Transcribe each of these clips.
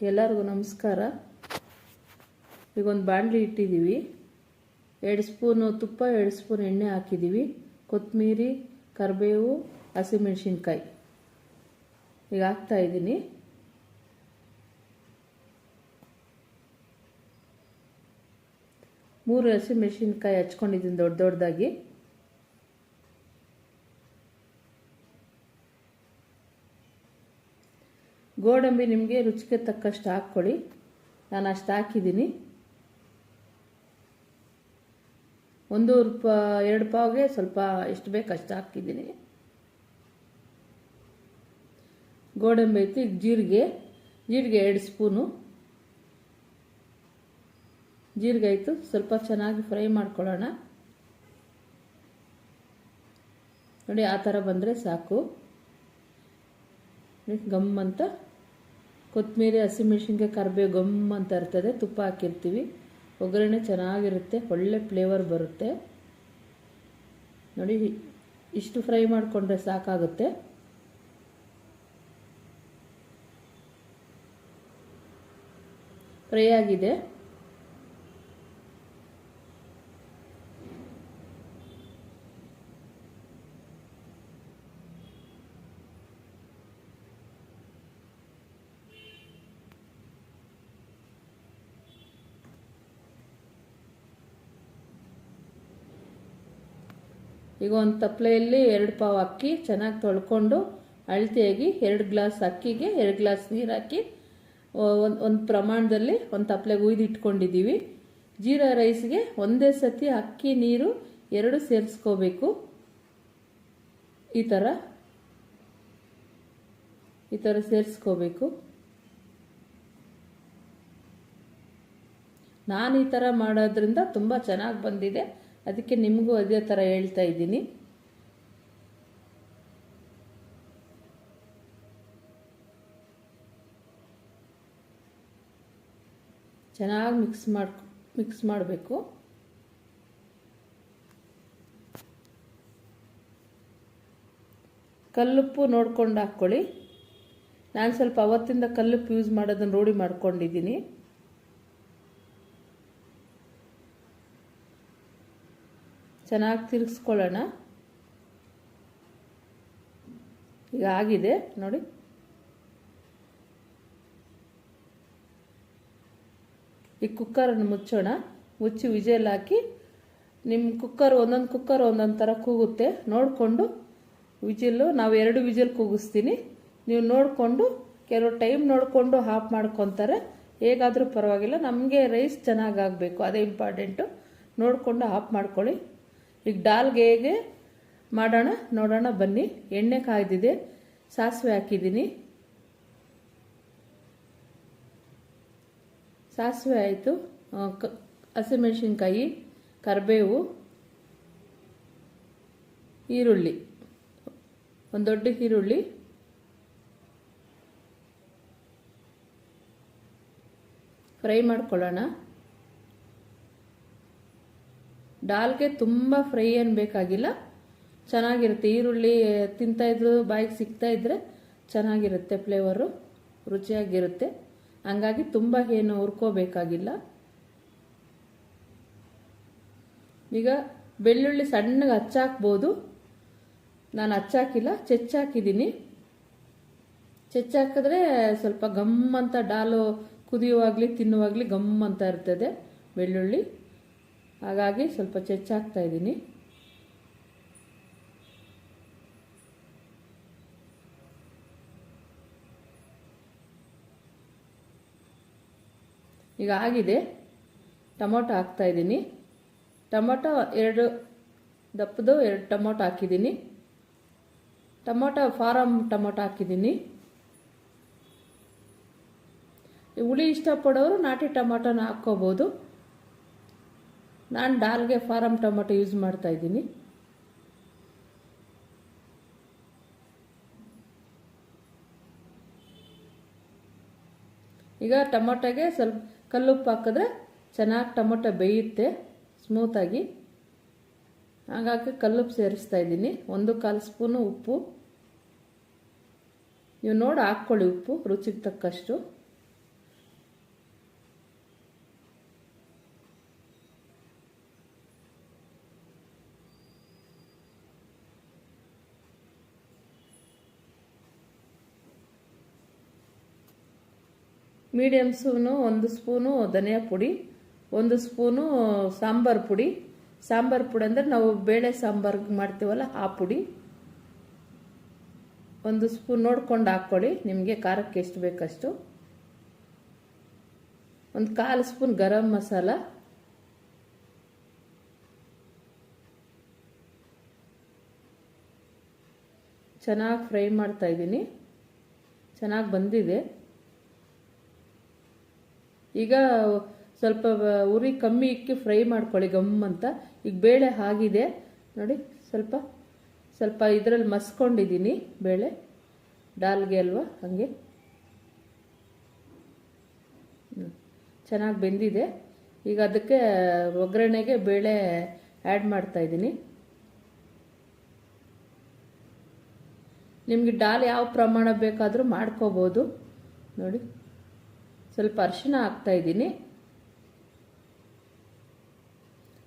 ಎಲ್ಲರಿಗೂ ನಮಸ್ಕಾರ. ಈಗ ಒಂದು ಬಾಣಲಿ ಇಟ್ಟಿದ್ದೀವಿ. 2 ಸ್ಪೂನು ತುಪ್ಪ, 2 ಸ್ಪೂನ್ ಎಣ್ಣೆ ಹಾಕಿದ್ದೀವಿ. ಕೊತ್ತಂಬರಿ, ಕರಿಬೇವು, ಹಸಿಮೆಣಸಿನ್ಕಾಯಿ ಈಗ ಹಾಕ್ತಾ ಇದ್ದೀನಿ. ಮೂರು ಹಸಿಮೆಣಸಿನ್ಕಾಯಿ ಹಚ್ಕೊಂಡಿದ್ದೀನಿ ದೊಡ್ಡ ದೊಡ್ಡದಾಗಿ. ಗೋಡಂಬಿ ನಿಮಗೆ ರುಚಿಗೆ ತಕ್ಕಷ್ಟು ಹಾಕ್ಕೊಳ್ಳಿ. ನಾನು ಅಷ್ಟು ಹಾಕಿದ್ದೀನಿ. 2 ಪಾವ್ಗೆ ಸ್ವಲ್ಪ ಎಷ್ಟು ಬೇಕು ಅಷ್ಟು ಹಾಕಿದ್ದೀನಿ. ಗೋಡಂಬಿ ಐತಿ. ಈಗ ಜೀರಿಗೆ 2 ಸ್ಪೂನು ಜೀರಿಗೆ ಆಯಿತು. ಸ್ವಲ್ಪ ಚೆನ್ನಾಗಿ ಫ್ರೈ ಮಾಡ್ಕೊಳ್ಳೋಣ. ನೋಡಿ, ಆ ಥರ ಬಂದರೆ ಸಾಕು. ಗಮ್ ಅಂತ ಕೊತ್ತಂಬರಿ, ಹಸಿಮೆಣಸಿನ್ಕಾಯಿ, ಕರಿಬೇವು ಗಮ್ ಅಂತ ಇರ್ತದೆ. ತುಪ್ಪ ಹಾಕಿರ್ತೀವಿ, ಒಗ್ಗರಣೆ ಚೆನ್ನಾಗಿರುತ್ತೆ, ಒಳ್ಳೆ ಫ್ಲೇವರ್ ಬರುತ್ತೆ. ನೋಡಿ, ಇಷ್ಟು ಫ್ರೈ ಮಾಡಿಕೊಂಡ್ರೆ ಸಾಕಾಗುತ್ತೆ. ಫ್ರೈ ಆಗಿದೆ. ಈಗ ಒಂದು ತಪ್ಪಲೆಯಲ್ಲಿ 2 ಪಾವ್ ಅಕ್ಕಿ ಚೆನ್ನಾಗಿ ತೊಳ್ಕೊಂಡು ಅಳತೆಯಾಗಿ 2 ಗ್ಲಾಸ್ ಅಕ್ಕಿಗೆ 2 ಗ್ಲಾಸ್ ನೀರು ಹಾಕಿ ಒಂದು ಪ್ರಮಾಣದಲ್ಲಿ ಒಂದು ತಪ್ಪಲೆಗೆ ಉಯ್ದು ಇಟ್ಕೊಂಡಿದ್ದೀವಿ. ಜೀರಾ ರೈಸ್ಗೆ ಒಂದೇ ಸತಿ ಅಕ್ಕಿ ನೀರು 2 ಸೇರಿಸ್ಕೋಬೇಕು. ಈ ಥರ ಸೇರಿಸ್ಕೋಬೇಕು. ನಾನು ಈ ಥರ ಮಾಡೋದ್ರಿಂದ ತುಂಬ ಚೆನ್ನಾಗಿ ಬಂದಿದೆ, ಅದಕ್ಕೆ ನಿಮಗೂ ಅದೇ ಥರ ಹೇಳ್ತಾ ಇದ್ದೀನಿ. ಚೆನ್ನಾಗಿ ಮಿಕ್ಸ್ ಮಾಡಬೇಕು. ಕಲ್ಲುಪ್ಪು ನೋಡ್ಕೊಂಡು ಹಾಕ್ಕೊಳ್ಳಿ. ನಾನು ಸ್ವಲ್ಪ ಅವತ್ತಿಂದ ಕಲ್ಲುಪ್ಪು ಯೂಸ್ ಮಾಡೋದನ್ನು ರೂಢಿ ಮಾಡ್ಕೊಂಡಿದ್ದೀನಿ. ಚೆನ್ನಾಗಿ ತಿರುಗಿಸ್ಕೊಳ್ಳೋಣ. ಈಗ ಆಗಿದೆ ನೋಡಿ. ಈ ಕುಕ್ಕರನ್ನು ಮುಚ್ಚೋಣ. ಮುಚ್ಚಿ ವಿಜಲ್ ಹಾಕಿ, ನಿಮ್ಮ ಒಂದೊಂದು ಕುಕ್ಕರ್ ಒಂದೊಂದು ಥರ ಕೂಗುತ್ತೆ. ನೋಡಿಕೊಂಡು ವಿಜಿಲ್ಲು, ನಾವು 2 ವಿಜಿಲ್ ಕೂಗಿಸ್ತೀನಿ. ನೀವು ನೋಡಿಕೊಂಡು, ಕೆಲವು ಟೈಮ್ ನೋಡಿಕೊಂಡು ಆಫ್ ಮಾಡ್ಕೊತಾರೆ. ಹೇಗಾದರೂ ಪರವಾಗಿಲ್ಲ, ನಮಗೆ ರೈಸ್ ಚೆನ್ನಾಗಿ ಆಗಬೇಕು, ಅದೇ ಇಂಪಾರ್ಟೆಂಟು. ನೋಡಿಕೊಂಡು ಆಫ್ ಮಾಡ್ಕೊಳ್ಳಿ. ಈಗ ದಾಲ್ಗೆ ಹೇಗೆ ಮಾಡೋಣ ನೋಡೋಣ ಬನ್ನಿ. ಎಣ್ಣೆ ಕಾಯ್ದಿದೆ, ಸಾಸಿವೆ ಹಾಕಿದ್ದೀನಿ. ಸಾಸಿವೆ ಆಯಿತು. ಹಸಿಮೆಣಸಿನ್ಕಾಯಿ, ಕರಿಬೇವು, ಈರುಳ್ಳಿ, ಒಂದು ದೊಡ್ಡ ಈರುಳ್ಳಿ, ಫ್ರೈ ಮಾಡ್ಕೊಳ್ಳೋಣ. ದಾಲ್ಗೆ ತುಂಬ ಫ್ರೈ ಏನು ಬೇಕಾಗಿಲ್ಲ, ಚೆನ್ನಾಗಿರುತ್ತೆ. ಈರುಳ್ಳಿ ತಿಂತಾಯಿದ್ರು ಬಾಯಿಗೆ ಸಿಗ್ತಾಯಿದ್ರೆ ಚೆನ್ನಾಗಿರುತ್ತೆ, ಫ್ಲೇವರು ರುಚಿಯಾಗಿರುತ್ತೆ. ಹಂಗಾಗಿ ತುಂಬ ಏನು ಹುರ್ಕೋಬೇಕಾಗಿಲ್ಲ. ಈಗ ಬೆಳ್ಳುಳ್ಳಿ ಸಣ್ಣಗೆ ಹಚ್ಚಾಕ್ಬೋದು. ನಾನು ಹಚ್ಚಾಕಿಲ್ಲ, ಚೆಚ್ಚಾಕಿದ್ದೀನಿ. ಚೆಚ್ಚಾಕಿದ್ರೆ ಸ್ವಲ್ಪ ಗಮ್ ಅಂತ, ಡಾಲು ಕುದಿಯುವಾಗಲಿ ತಿನ್ನುವಾಗಲಿ ಗಮ್ ಅಂತ ಇರ್ತದೆ ಬೆಳ್ಳುಳ್ಳಿ. ಹಾಗಾಗಿ ಸ್ವಲ್ಪ ಚೆಚ್ಚಾಕ್ತಾ ಇದ್ದೀನಿ. ಈಗ ಆಗಿದೆ. ಟೊಮೊಟೊ ಹಾಕ್ತಾ ಇದ್ದೀನಿ. ಟೊಮೊಟೊ 2 ದಪ್ಪದು 2 ಟೊಮೊಟೊ ಹಾಕಿದ್ದೀನಿ. ಟೊಮೊಟೊ ಫಾರಮ್ ಟೊಮೊಟೊ ಹಾಕಿದ್ದೀನಿ. ಹುಳಿ ಇಷ್ಟಪಡೋರು ನಾಟಿ ಟೊಮೊಟೊನ ಹಾಕ್ಕೋಬೋದು. ನಾನು ದಾಲ್ಗೆ ಫಾರಮ್ ಟೊಮೊಟೊ ಯೂಸ್ ಮಾಡ್ತಾ ಇದ್ದೀನಿ. ಈಗ ಟೊಮೊಟೊಗೆ ಸ್ವಲ್ಪ ಕಲ್ಲುಪ್ಪು ಹಾಕಿದ್ರೆ ಚೆನ್ನಾಗಿ ಟೊಮೊಟೊ ಬೇಯುತ್ತೆ ಸ್ಮೂತಾಗಿ. ಹಾಗಾಗಿ ಕಲ್ಲುಪ್ಪು ಸೇರಿಸ್ತಾ ಇದ್ದೀನಿ. 1/4 ಸ್ಪೂನು ಉಪ್ಪು. ನೀವು ನೋಡಿ ಹಾಕ್ಕೊಳ್ಳಿ ಉಪ್ಪು ರುಚಿಗೆ ತಕ್ಕಷ್ಟು. ಮೀಡಿಯಮ್ ಸ್ಪೂನು 1 ಸ್ಪೂನು ಧನಿಯಾ ಪುಡಿ, 1 ಸ್ಪೂನು ಸಾಂಬಾರು ಪುಡಿ. ಸಾಂಬಾರು ಪುಡಿ ಅಂದರೆ ನಾವು ಬೇಳೆ ಸಾಂಬಾರ್ಗೆ ಮಾಡ್ತೀವಲ್ಲ ಆ ಪುಡಿ. 1 ಸ್ಪೂನ್ ನೋಡ್ಕೊಂಡು ಹಾಕ್ಕೊಳ್ಳಿ, ನಿಮಗೆ ಖಾರಕ್ಕೆ ಎಷ್ಟು ಬೇಕಷ್ಟು. 1/4 ಸ್ಪೂನ್ ಗರಂ ಮಸಾಲ, ಚೆನ್ನಾಗಿ ಫ್ರೈ ಮಾಡ್ತಾ ಇದ್ದೀನಿ. ಚೆನ್ನಾಗಿ ಬಂದಿದೆ. ಈಗ ಸ್ವಲ್ಪ ಉರಿ ಕಮ್ಮಿ ಇಕ್ಕಿ ಫ್ರೈ ಮಾಡ್ಕೊಳ್ಳಿ ಗಮ್ ಅಂತ. ಈಗ ಬೇಳೆ ಆಗಿದೆ ನೋಡಿ, ಸ್ವಲ್ಪ ಸ್ವಲ್ಪ ಇದರಲ್ಲಿ ಮಸ್ಕೊಂಡಿದ್ದೀನಿ ಬೇಳೆ, ಡಾಲ್ಗೆ ಅಲ್ವಾ ಹಾಗೆ ಚೆನ್ನಾಗಿ ಬೆಂದಿದೆ. ಈಗ ಅದಕ್ಕೆ ಒಗ್ಗರಣೆಗೆ ಬೇಳೆ ಆ್ಯಡ್ ಮಾಡ್ತಾ ಇದ್ದೀನಿ. ನಿಮಗೆ ಡಾಲ್ ಯಾವ ಪ್ರಮಾಣ ಬೇಕಾದರೂ ಮಾಡ್ಕೋಬೋದು ನೋಡಿ. ಸ್ವಲ್ಪ ಅರಿಶಿನ ಹಾಕ್ತಾ ಇದ್ದೀನಿ.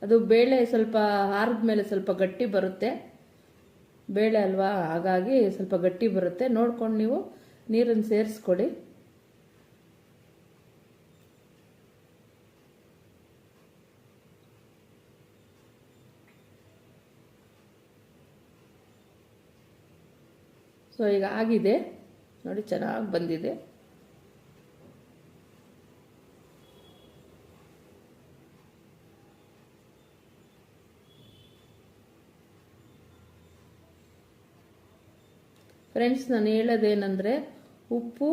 ಅದು ಬೇಳೆ ಸ್ವಲ್ಪ ಆರಿದ ಮೇಲೆ ಸ್ವಲ್ಪ ಗಟ್ಟಿ ಬರುತ್ತೆ, ಬೇಳೆ ಅಲ್ವಾ, ಹಾಗಾಗಿ ಸ್ವಲ್ಪ ಗಟ್ಟಿ ಬರುತ್ತೆ. ನೋಡ್ಕೊಂಡು ನೀವು ನೀರನ್ನು ಸೇರಿಸ್ಕೊಳ್ಳಿ. ಸೊ ಈಗ ಆಗಿದೆ ನೋಡಿ, ಚೆನ್ನಾಗಿ ಬಂದಿದೆ. ಫ್ರೆಂಡ್ಸ್, ನಾನು ಹೇಳೋದೇನೆಂದರೆ ಉಪ್ಪು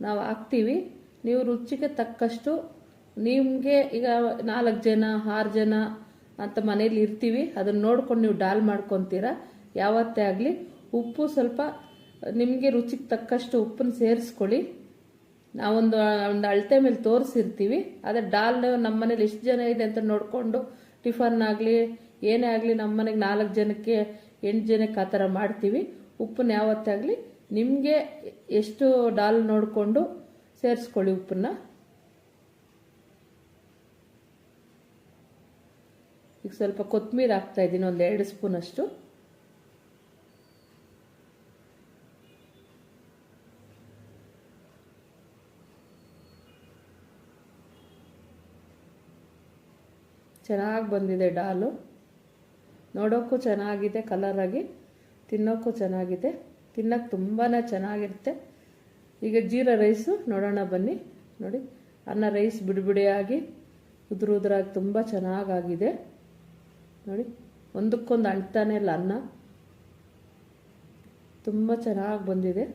ನಾವು ಹಾಕ್ತೀವಿ, ನೀವು ರುಚಿಗೆ ತಕ್ಕಷ್ಟು. ನಿಮಗೆ ಈಗ 4 ಜನ 6 ಜನ ಅಂತ ಮನೇಲಿ ಇರ್ತೀವಿ, ಅದನ್ನು ನೋಡ್ಕೊಂಡು ನೀವು ಡಾಲ್ ಮಾಡ್ಕೊತೀರಾ. ಯಾವತ್ತೇ ಆಗಲಿ ಉಪ್ಪು ಸ್ವಲ್ಪ ನಿಮಗೆ ರುಚಿಗೆ ತಕ್ಕಷ್ಟು ಉಪ್ಪನ್ನು ಸೇರಿಸ್ಕೊಳ್ಳಿ. ನಾವೊಂದು ಅಳತೆ ಮೇಲೆ ತೋರಿಸಿರ್ತೀವಿ. ಆದರೆ ಡಾಲ್ ನಮ್ಮ ಮನೇಲಿ ಎಷ್ಟು ಜನ ಇದೆ ಅಂತ ನೋಡಿಕೊಂಡು ಟಿಫನ್ ಆಗಲಿ ಏನೇ ಆಗಲಿ ನಮ್ಮ ಮನೆಗೆ 4 ಜನಕ್ಕೆ 8 ಜನಕ್ಕೆ ಆ ಥರ ಮಾಡ್ತೀವಿ. ಉಪ್ಪನ್ನ ಯಾವತ್ತೇ ಆಗಲಿ ನಿಮಗೆ ಎಷ್ಟು ಡಾಲ್ ನೋಡಿಕೊಂಡು ಸೇರಿಸ್ಕೊಳ್ಳಿ ಉಪ್ಪನ್ನ. ಈಗ ಸ್ವಲ್ಪ ಕೊತ್ತಂಬರಿ ಹಾಕ್ತಾ ಇದ್ದೀನಿ, 1-2 ಸ್ಪೂನ್ ಅಷ್ಟು. ಚೆನ್ನಾಗಿ ಬಂದಿದೆ ಡಾಲು, ನೋಡೋಕ್ಕೂ ಚೆನ್ನಾಗಿದೆ, ಕಲರಾಗಿ ತಿನ್ನೋಕ್ಕೂ ಚೆನ್ನಾಗಿದೆ, ತಿನ್ನೋಕ್ಕೆ ತುಂಬಾ ಚೆನ್ನಾಗಿರುತ್ತೆ. ಈಗ ಜೀರಾ ರೈಸು ನೋಡೋಣ ಬನ್ನಿ. ನೋಡಿ, ಅನ್ನ ರೈಸ್ ಬಿಡಿಬಿಡಿಯಾಗಿ ಉದುರಾಗಿ ತುಂಬ ಚೆನ್ನಾಗಾಗಿದೆ ನೋಡಿ. ಒಂದಕ್ಕೊಂದು ಅಂಟ್ತಾನೆ ಇಲ್ಲ, ಅನ್ನ ತುಂಬ ಚೆನ್ನಾಗಿ ಬಂದಿದೆ.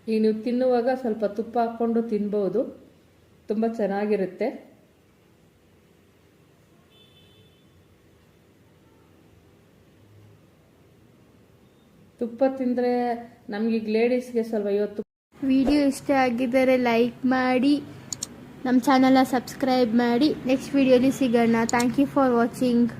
ಈಗ ನೀವು ತಿನ್ನುವಾಗ ಸ್ವಲ್ಪ ತುಪ್ಪ ಹಾಕ್ಕೊಂಡು ತಿನ್ಬೋದು, ತುಂಬ ಚೆನ್ನಾಗಿರುತ್ತೆ. ತುಪ್ಪ ತಿಂದರೆ ನಮಗೀಗ ಲೇಡೀಸ್ಗೆ ಸ್ವಲ್ಪ ಇವತ್ತು ವಿಡಿಯೋ ಇಷ್ಟ ಆಗಿದ್ದರೆ ಲೈಕ್ ಮಾಡಿ, ನಮ್ಮ ಚಾನಲ್ನ ಸಬ್ಸ್ಕ್ರೈಬ್ ಮಾಡಿ. ನೆಕ್ಸ್ಟ್ ವಿಡಿಯೋಲಿ ಸಿಗೋಣ. Thank you for watching.